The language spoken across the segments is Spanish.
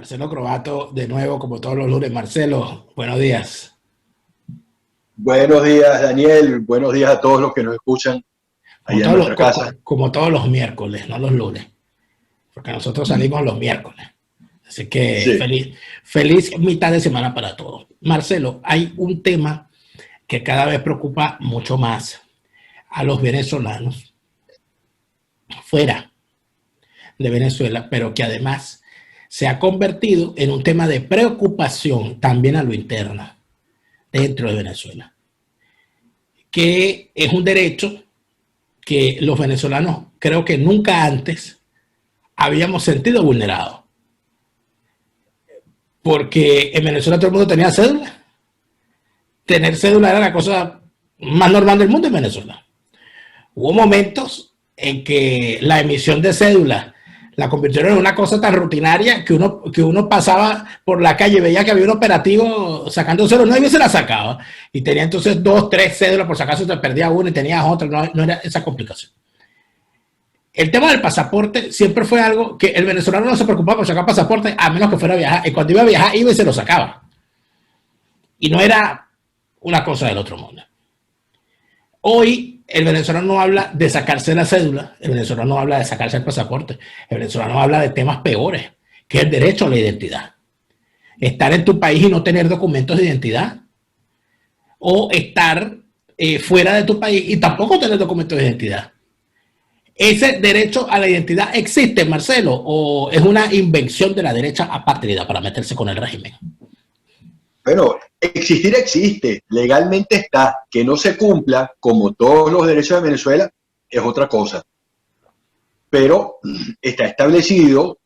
Marcelo Croato, de nuevo, como todos los lunes. Marcelo, buenos días. Buenos días, Daniel. Buenos días a todos los que nos escuchan Como allá en todos los, nuestra casa. como todos los miércoles, no los lunes, porque nosotros salimos los miércoles. Así que Sí. feliz mitad de semana para todos. Marcelo, hay un tema que cada vez preocupa mucho más a los venezolanos fuera de Venezuela, pero que además se ha convertido en un tema de preocupación también a lo interno dentro de Venezuela, que es un derecho que los venezolanos creo que nunca antes habíamos sentido vulnerado. Porque en Venezuela todo el mundo tenía cédula. Tener cédula era la cosa más normal del mundo en Venezuela. Hubo momentos en que la emisión de cédula la convirtieron en una cosa tan rutinaria que uno pasaba por la calle y veía que había un operativo sacando cédula, nadie se la sacaba. Y tenía entonces 2, 3 cédulas, por si acaso te perdía una y tenías otra, no era esa complicación. El tema del pasaporte siempre fue algo que el venezolano no se preocupaba por sacar pasaporte a menos que fuera a viajar. Y cuando iba a viajar, iba y se lo sacaba. Y no era una cosa del otro mundo. Hoy el venezolano no habla de sacarse la cédula, el venezolano no habla de sacarse el pasaporte, el venezolano habla de temas peores, que es el derecho a la identidad. Estar en tu país y no tener documentos de identidad. O estar fuera de tu país y tampoco tener documentos de identidad. ¿Ese derecho a la identidad existe, Marcelo, o es una invención de la derecha apátrida para meterse con el régimen? Bueno, existir existe, legalmente está. Que no se cumpla, como todos los derechos de Venezuela, es otra cosa. Pero está establecido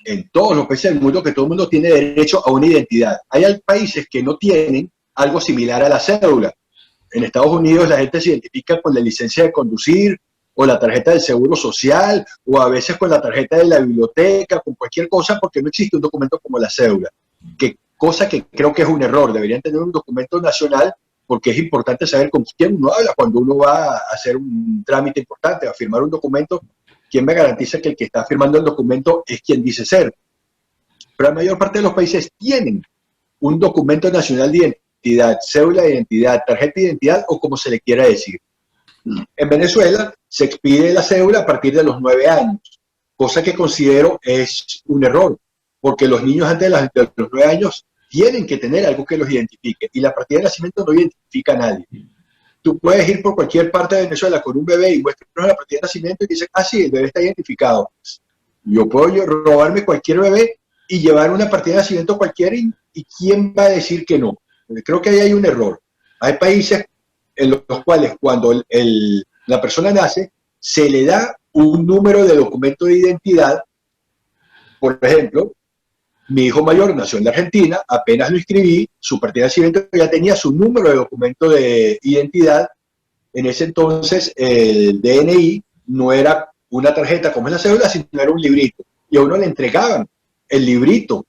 en todos los países del mundo que todo el mundo tiene derecho a una identidad. Hay países que no tienen algo similar a la cédula. En Estados Unidos la gente se identifica con la licencia de conducir, o la tarjeta del seguro social, o a veces con la tarjeta de la biblioteca, con cualquier cosa, porque no existe un documento como la cédula. Cosa que creo que es un error. Deberían tener un documento nacional, porque es importante saber con quién uno habla cuando uno va a hacer un trámite importante, a firmar un documento. ¿Quién me garantiza que el que está firmando el documento es quien dice ser? Pero la mayor parte de los países tienen un documento nacional de identidad, cédula de identidad, tarjeta de identidad, o como se le quiera decir. En Venezuela se expide la cédula a partir de los 9 años, cosa que considero es un error, porque los niños antes de los 9 años tienen que tener algo que los identifique, y la partida de nacimiento no identifica a nadie. Tú puedes ir por cualquier parte de Venezuela con un bebé y muestras la partida de nacimiento y dices, ah, sí, el bebé está identificado. Yo puedo robarme cualquier bebé y llevar una partida de nacimiento cualquiera, y ¿quién va a decir que no? Porque creo que ahí hay un error. Hay países en los cuales cuando la persona nace, se le da un número de documento de identidad. Por ejemplo, mi hijo mayor nació en la Argentina, apenas lo inscribí, su partida de nacimiento ya tenía su número de documento de identidad. En ese entonces el DNI no era una tarjeta como es la cédula, sino era un librito. Y a uno le entregaban el librito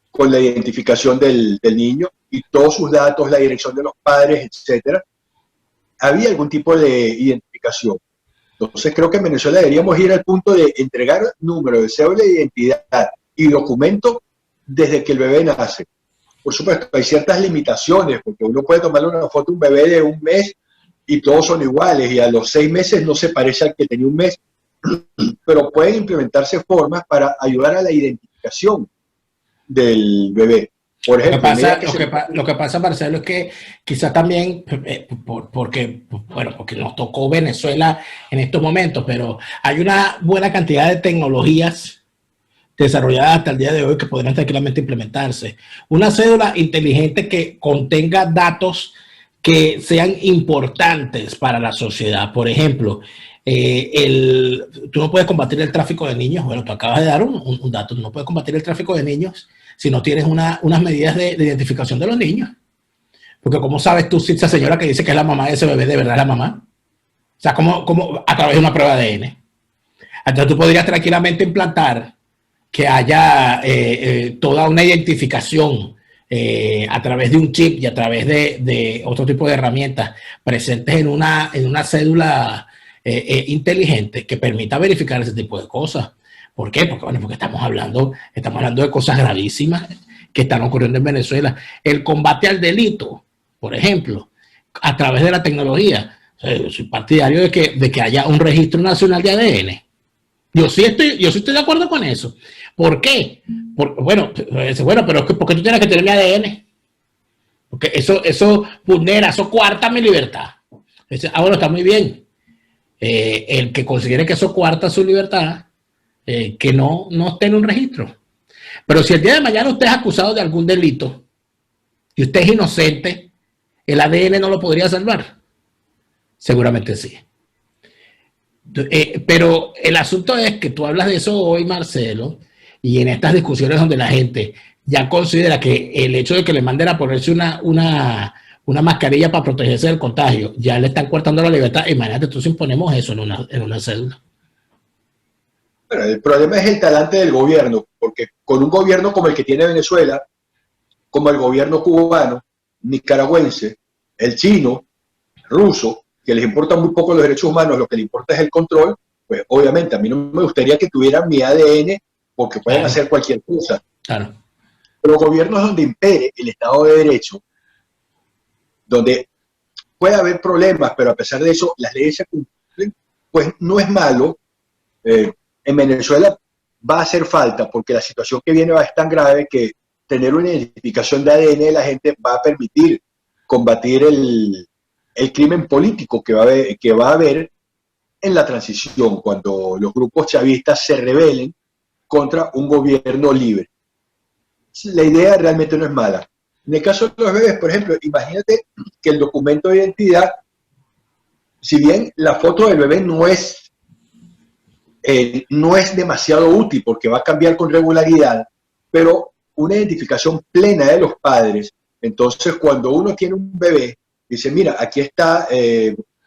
con la identificación del niño y todos sus datos, la dirección de los padres, etcétera. Había algún tipo de identificación. Entonces creo que en Venezuela deberíamos ir al punto de entregar número de cédula de identidad y documento desde que el bebé nace. Por supuesto, hay ciertas limitaciones, porque uno puede tomarle una foto a un bebé de un mes y todos son iguales, y a los 6 meses no se parece al que tenía un mes, pero pueden implementarse formas para ayudar a la identificación del bebé. Por ejemplo, Lo que pasa, Marcelo, es que quizás también, porque nos tocó Venezuela en estos momentos, pero hay una buena cantidad de tecnologías desarrolladas hasta el día de hoy que podrían tranquilamente implementarse. Una cédula inteligente que contenga datos que sean importantes para la sociedad. Por ejemplo, tú no puedes combatir el tráfico de niños. Bueno, tú acabas de dar un dato. Tú no puedes combatir el tráfico de niños si no tienes unas medidas de identificación de los niños. Porque ¿cómo sabes tú si esa señora que dice que es la mamá de ese bebé de verdad es la mamá? O sea, ¿cómo a través de una prueba de ADN? Entonces tú podrías tranquilamente implantar que haya toda una identificación a través de un chip y a través de otro tipo de herramientas presentes en una cédula inteligente que permita verificar ese tipo de cosas. ¿Por qué? Porque, bueno, porque estamos hablando de cosas gravísimas que están ocurriendo en Venezuela. El combate al delito, por ejemplo, a través de la tecnología. O sea, yo soy partidario de que haya un registro nacional de ADN. Yo sí estoy de acuerdo con eso. ¿Por qué? Bueno, pero es que ¿por qué tú tienes que tener mi ADN? Porque eso vulnera, eso coarta mi libertad. Bueno, está muy bien. El que considere que eso coarta su libertad, que no esté en un registro. Pero si el día de mañana usted es acusado de algún delito y usted es inocente, ¿el ADN no lo podría salvar? Seguramente sí. Pero el asunto es que tú hablas de eso hoy, Marcelo, y en estas discusiones donde la gente ya considera que el hecho de que le manden a ponerse una mascarilla para protegerse del contagio, ya le están cortando la libertad. Imagínate, entonces imponemos eso en una cédula. Bueno, el problema es el talante del gobierno, porque con un gobierno como el que tiene Venezuela, como el gobierno cubano, nicaragüense, el chino, ruso, que les importa muy poco los derechos humanos, lo que les importa es el control, pues obviamente a mí no me gustaría que tuvieran mi ADN porque pueden hacer cualquier cosa. Claro. Pero gobiernos donde impere el Estado de Derecho, donde puede haber problemas, pero a pesar de eso las leyes se cumplen, pues no es malo. En Venezuela va a hacer falta porque la situación que viene va a ser tan grave que tener una identificación de ADN de la gente va a permitir combatir el crimen político que va a haber en la transición, cuando los grupos chavistas se rebelen contra un gobierno libre. La idea realmente no es mala. En el caso de los bebés, por ejemplo, imagínate que el documento de identidad, si bien la foto del bebé no es demasiado útil porque va a cambiar con regularidad, pero una identificación plena de los padres. Entonces, cuando uno tiene un bebé, dice, mira, aquí está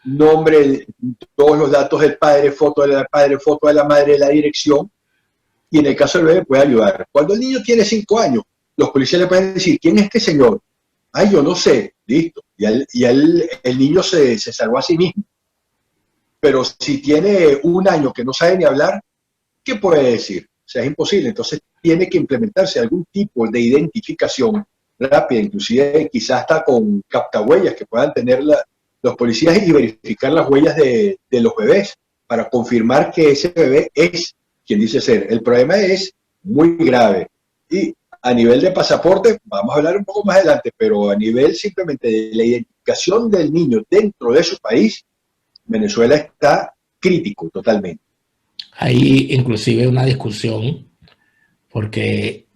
nombre, todos los datos del padre, foto de la madre, la dirección, y en el caso del bebé puede ayudar. Cuando el niño tiene 5 años, los policías le pueden decir, ¿quién es este señor? Ay, yo no sé, listo. Y el niño se salvó a sí mismo. Pero si tiene 1 año que no sabe ni hablar, ¿qué puede decir? O sea, es imposible. Entonces tiene que implementarse algún tipo de identificación rápida, inclusive quizás hasta con captahuellas que puedan tener los policías y verificar las huellas de los bebés para confirmar que ese bebé es quien dice ser. El problema es muy grave. Y a nivel de pasaporte, vamos a hablar un poco más adelante, pero a nivel simplemente de la identificación del niño dentro de su país, Venezuela está crítico totalmente. Hay inclusive una discusión porque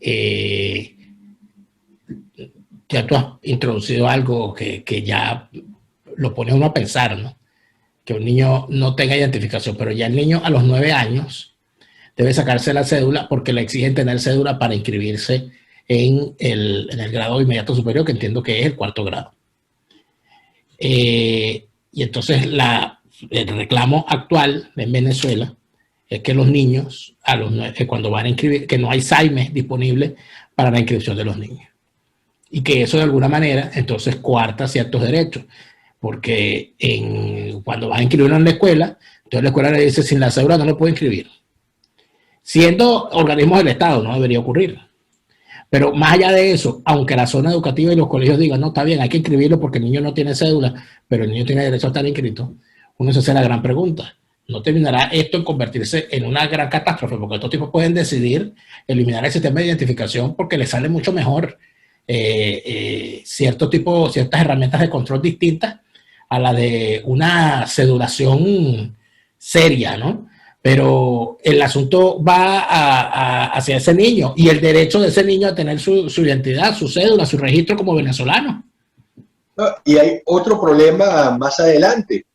ya tú has introducido algo que ya lo pone uno a pensar, ¿no? Que un niño no tenga identificación, pero ya el niño a los 9 años debe sacarse la cédula porque le exigen tener cédula para inscribirse en el grado inmediato superior, que entiendo que es el 4º grado. Y entonces el reclamo actual en Venezuela es que los niños, cuando van a inscribir, que no hay SAIME disponible para la inscripción de los niños. Y que eso de alguna manera entonces coarta ciertos derechos. Porque cuando vas a inscribirlo en la escuela, entonces la escuela le dice, sin la cédula no lo puede inscribir. Siendo organismos del Estado, no debería ocurrir. Pero más allá de eso, aunque la zona educativa y los colegios digan, no, está bien, hay que inscribirlo porque el niño no tiene cédula, pero el niño tiene derecho a estar inscrito, uno se hace la gran pregunta. ¿No terminará esto en convertirse en una gran catástrofe? Porque estos tipos pueden decidir eliminar el sistema de identificación porque les sale mucho mejor ciertas herramientas de control distintas a la de una cedulación seria, ¿no? Pero el asunto va hacia ese niño y el derecho de ese niño a tener su identidad, su cédula, su registro como venezolano. Y hay otro problema más adelante.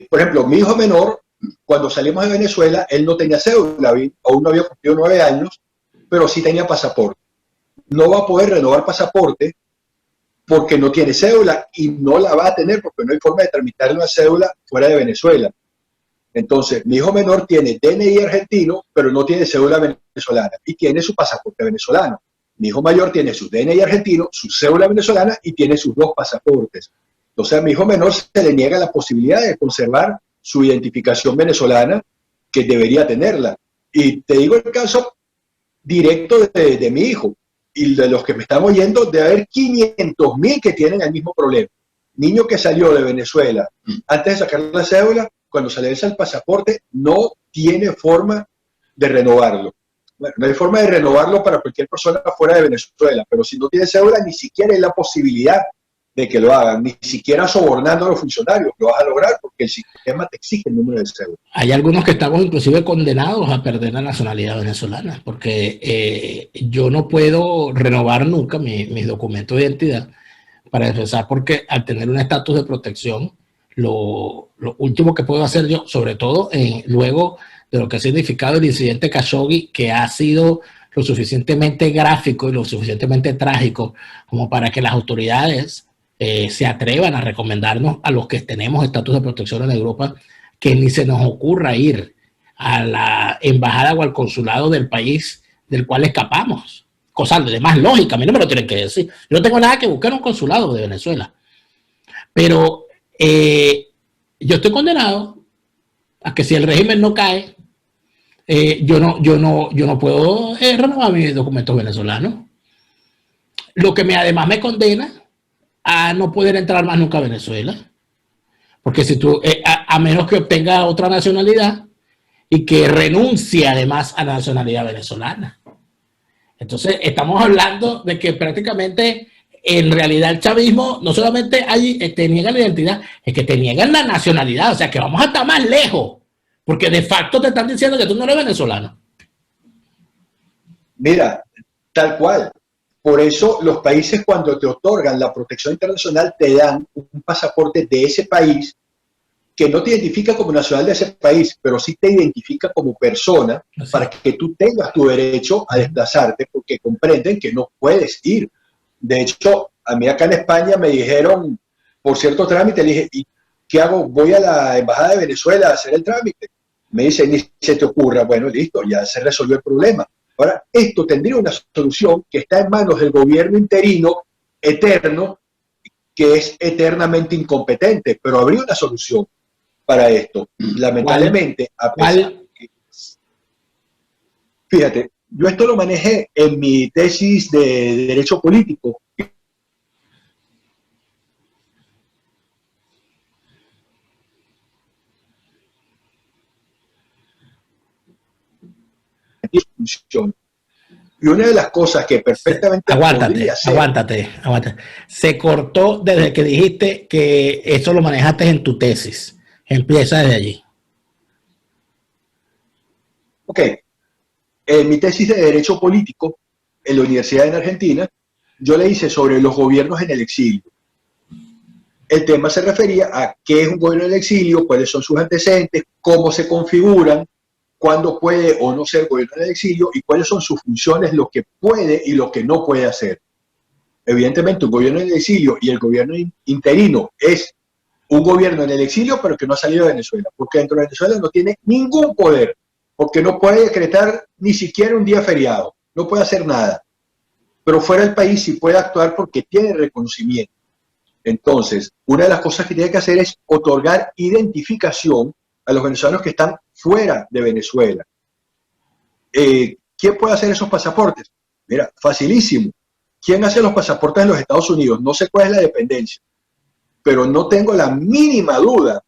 Por ejemplo, mi hijo menor, cuando salimos de Venezuela, él no tenía cédula, aún no había cumplido 9 años, pero sí tenía pasaporte. No va a poder renovar pasaporte porque no tiene cédula y no la va a tener porque no hay forma de tramitar una cédula fuera de Venezuela. Entonces, mi hijo menor tiene DNI argentino, pero no tiene cédula venezolana y tiene su pasaporte venezolano. Mi hijo mayor tiene su DNI argentino, su cédula venezolana y tiene sus 2 pasaportes. Entonces a mi hijo menor se le niega la posibilidad de conservar su identificación venezolana, que debería tenerla. Y te digo el caso directo de mi hijo y de los que me están oyendo, de haber 500.000 que tienen el mismo problema. Niño que salió de Venezuela antes de sacar la cédula, cuando se le vence el pasaporte, no tiene forma de renovarlo. Bueno, no hay forma de renovarlo para cualquier persona fuera de Venezuela, pero si no tiene cédula, ni siquiera hay la posibilidad de que lo hagan, ni siquiera sobornando a los funcionarios lo vas a lograr, porque el sistema te exige el número de cédula. Hay algunos que estamos inclusive condenados a perder la nacionalidad venezolana, porque yo no puedo renovar nunca mis documentos de identidad, para empezar, porque al tener un estatus de protección, lo último que puedo hacer yo, sobre todo luego de lo que ha significado el incidente Khashoggi, que ha sido lo suficientemente gráfico y lo suficientemente trágico como para que las autoridades se atrevan a recomendarnos a los que tenemos estatus de protección en Europa que ni se nos ocurra ir a la embajada o al consulado del país del cual escapamos. Cosa de más lógica, a mí no me lo tienen que decir. Yo no tengo nada que buscar en un consulado de Venezuela. Pero yo estoy condenado a que si el régimen no cae, yo no puedo renovar mis documentos venezolanos. Lo que además me condena a no poder entrar más nunca a Venezuela. Porque si tú, a menos que obtenga otra nacionalidad y que renuncie además a la nacionalidad venezolana. Entonces, estamos hablando de que prácticamente, en realidad, el chavismo no solamente te niega la identidad, es que te niegan la nacionalidad. O sea, que vamos hasta más lejos, porque de facto te están diciendo que tú no eres venezolano. Mira, tal cual. Por eso los países, cuando te otorgan la protección internacional, te dan un pasaporte de ese país que no te identifica como nacional de ese país, pero sí te identifica como persona. Así, para que tú tengas tu derecho a desplazarte, porque comprenden que no puedes ir. De hecho, a mí acá en España me dijeron, por cierto trámite, le dije, ¿y qué hago? Voy a la embajada de Venezuela a hacer el trámite. Me dice, ni se te ocurra. Bueno, listo, ya se resolvió el problema. Ahora, esto tendría una solución que está en manos del gobierno interino eterno, que es eternamente incompetente, pero habría una solución para esto. Lamentablemente, a pesar que, fíjate, yo esto lo manejé en mi tesis de Derecho Político. Y una de las cosas que perfectamente aguántate. Se cortó desde que dijiste que eso lo manejaste en tu tesis. Empieza desde allí. Ok. En mi tesis de Derecho Político en la Universidad en Argentina, yo le hice sobre los gobiernos en el exilio. El tema se refería a qué es un gobierno en el exilio, cuáles son sus antecedentes, cómo se configuran, cuándo puede o no ser gobierno en el exilio y cuáles son sus funciones, lo que puede y lo que no puede hacer. Evidentemente, un gobierno en el exilio y el gobierno interino es un gobierno en el exilio, pero que no ha salido de Venezuela, porque dentro de Venezuela no tiene ningún poder, porque no puede decretar ni siquiera un día feriado, no puede hacer nada. Pero fuera del país sí puede actuar porque tiene reconocimiento. Entonces, una de las cosas que tiene que hacer es otorgar identificación a los venezolanos que están fuera de Venezuela. ¿Quién puede hacer esos pasaportes? Mira, facilísimo. ¿Quién hace los pasaportes en los Estados Unidos? No sé cuál es la dependencia, pero no tengo la mínima duda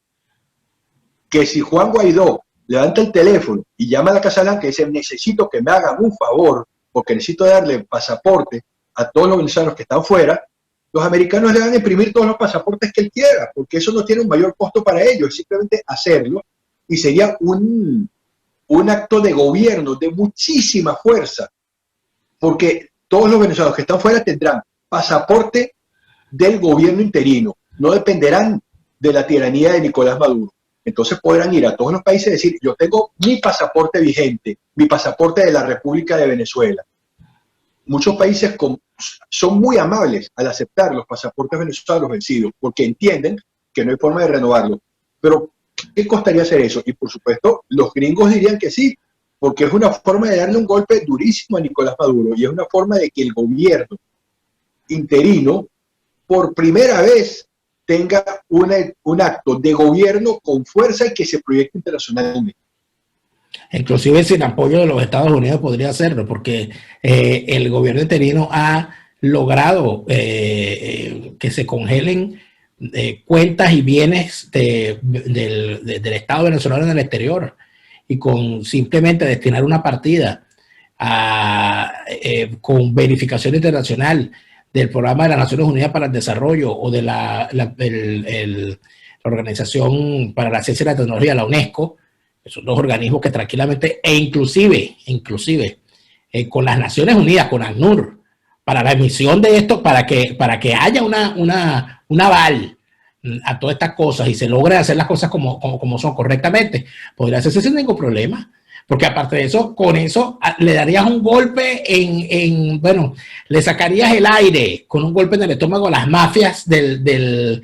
que si Juan Guaidó levanta el teléfono y llama a la Casa Blanca y dice, necesito que me hagan un favor, porque necesito darle pasaporte a todos los venezolanos que están fuera, los americanos le van a imprimir todos los pasaportes que él quiera, porque eso no tiene un mayor costo para ellos, es simplemente hacerlo, y sería un acto de gobierno de muchísima fuerza, porque todos los venezolanos que están fuera tendrán pasaporte del gobierno interino, no dependerán de la tiranía de Nicolás Maduro. Entonces podrán ir a todos los países y decir, yo tengo mi pasaporte vigente, mi pasaporte de la República de Venezuela. Muchos países son muy amables al aceptar los pasaportes venezolanos vencidos, porque entienden que no hay forma de renovarlo. Pero, ¿qué costaría hacer eso? Y por supuesto, los gringos dirían que sí, porque es una forma de darle un golpe durísimo a Nicolás Maduro, y es una forma de que el gobierno interino, por primera vez, tenga un acto de gobierno con fuerza y que se proyecte internacionalmente. Inclusive sin apoyo de los Estados Unidos podría hacerlo, porque el gobierno interino ha logrado que se congelen cuentas y bienes del Estado venezolano en el exterior, y con simplemente destinar una partida con verificación internacional del Programa de las Naciones Unidas para el Desarrollo o de la Organización para la Ciencia y la Tecnología, la UNESCO. Son dos organismos que tranquilamente, inclusive con las Naciones Unidas, con ACNUR, para la emisión de esto, para que haya un aval a todas estas cosas y se logre hacer las cosas como son correctamente, podría hacerse sin ningún problema. Porque aparte de eso, con eso le darías un golpe bueno, le sacarías el aire con un golpe en el estómago a las mafias del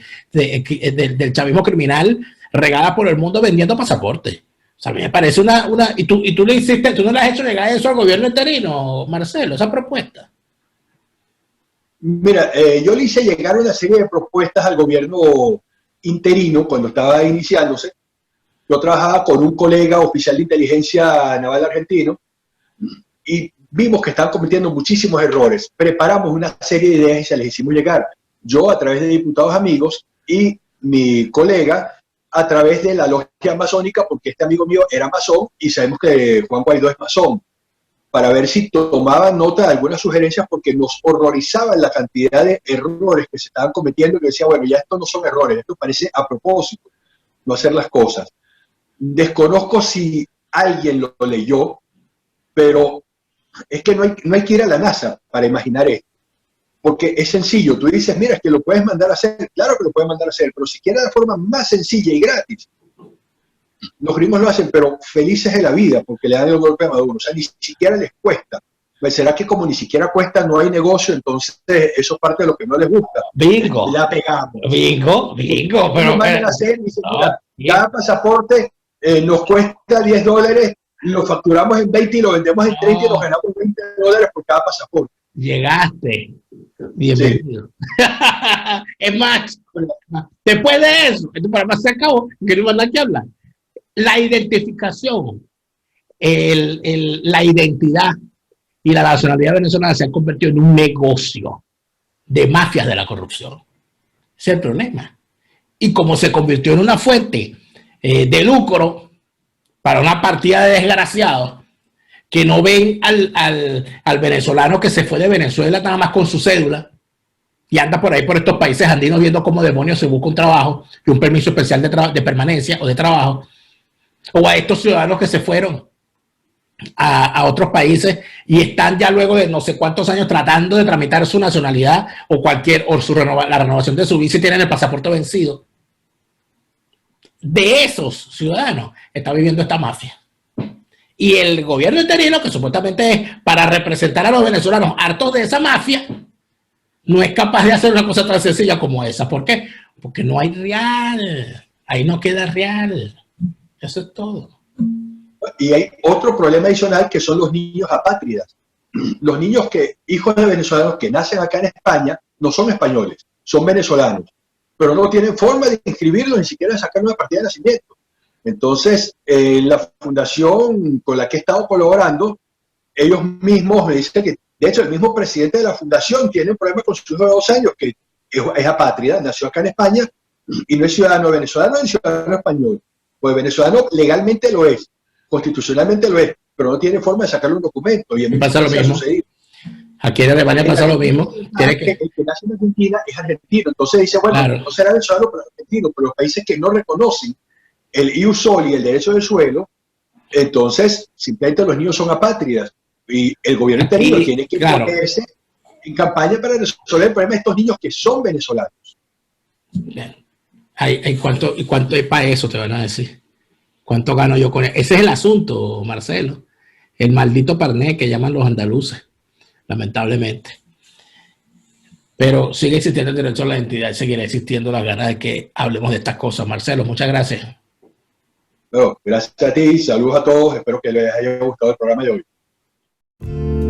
chavismo criminal regada por el mundo vendiendo pasaportes. O sea, a mí me parece y tú le hiciste, tú no le has hecho llegar eso al gobierno interino, Marcelo, esa propuesta. Mira, yo le hice llegar una serie de propuestas al gobierno interino cuando estaba iniciándose. Yo trabajaba con un colega oficial de inteligencia naval argentino y vimos que estaban cometiendo muchísimos errores. Preparamos una serie de ideas y se les hicimos llegar. Yo a través de diputados amigos y mi colega a través de la logia masónica, porque este amigo mío era masón y sabemos que Juan Guaidó es masón, para ver si tomaban nota de algunas sugerencias, porque nos horrorizaban la cantidad de errores que se estaban cometiendo, que decía, bueno, ya estos no son errores, esto parece a propósito, no hacer las cosas. Desconozco si alguien lo leyó, pero es que no hay que ir a la NASA para imaginar esto. Porque es sencillo, tú dices, mira, es que lo puedes mandar a hacer, claro que lo puedes mandar a hacer, pero si quieres de forma más sencilla y gratis. Los gringos lo hacen, pero felices de la vida, porque le dan el golpe a Maduro, o sea, ni siquiera les cuesta. Pues será que como ni siquiera cuesta, no hay negocio, entonces eso es parte de lo que no les gusta. Bingo. La pegamos. Bingo, pero... Lo mandan a hacer y dicen, mira, cada pasaporte nos cuesta $10, lo facturamos en 20 y lo vendemos en 30 y nos ganamos $20 por cada pasaporte. Llegaste. Bienvenido. Sí. Es más, después de eso, esto para más se acabó, que no iban a hablar. La identificación, la identidad y la nacionalidad venezolana se han convertido en un negocio de mafias de la corrupción. Ese es el problema. Y como se convirtió en una fuente de lucro para una partida de desgraciados que no ven al venezolano que se fue de Venezuela nada más con su cédula y anda por ahí por estos países andinos viendo cómo demonios se busca un trabajo y un permiso especial de permanencia o de trabajo, o a estos ciudadanos que se fueron a otros países y están ya luego de no sé cuántos años tratando de tramitar su nacionalidad o la renovación de su visa y tienen el pasaporte vencido. De esos ciudadanos está viviendo esta mafia. Y el gobierno interino, que supuestamente es para representar a los venezolanos hartos de esa mafia, no es capaz de hacer una cosa tan sencilla como esa. ¿Por qué? Porque no hay real. Ahí no queda real. Eso es todo. Y hay otro problema adicional, que son los niños apátridas. Los niños hijos de venezolanos que nacen acá en España, no son españoles, son venezolanos, pero no tienen forma de inscribirlos, ni siquiera de sacar una partida de nacimiento. Entonces, la fundación con la que he estado colaborando, ellos mismos me dicen que, de hecho, el mismo presidente de la fundación tiene un problema con su hijo de 2 años, que es apátrida, nació acá en España y no es ciudadano venezolano ni ciudadano español. Pues venezolano legalmente lo es, constitucionalmente lo es, pero no tiene forma de sacarle un documento. Y pasa lo mismo. Aquí en Alemania pasa lo mismo. El que nace en Argentina es argentino, entonces dice, bueno, claro, no será venezolano, pero argentino, pero los países que no reconocen el ius-soli y el derecho del suelo, entonces simplemente los niños son apátridas y el gobierno interino tiene que ponerse en campaña para resolver el problema de estos niños que son venezolanos. ¿Cuánto es para eso? Te van a decir. ¿Cuánto gano yo con eso? Ese es el asunto, Marcelo. El maldito parné que llaman los andaluces, lamentablemente. Pero sigue existiendo el derecho a la identidad y seguirá existiendo las ganas de que hablemos de estas cosas. Marcelo, muchas gracias. Bueno, gracias a ti, saludos a todos, espero que les haya gustado el programa de hoy.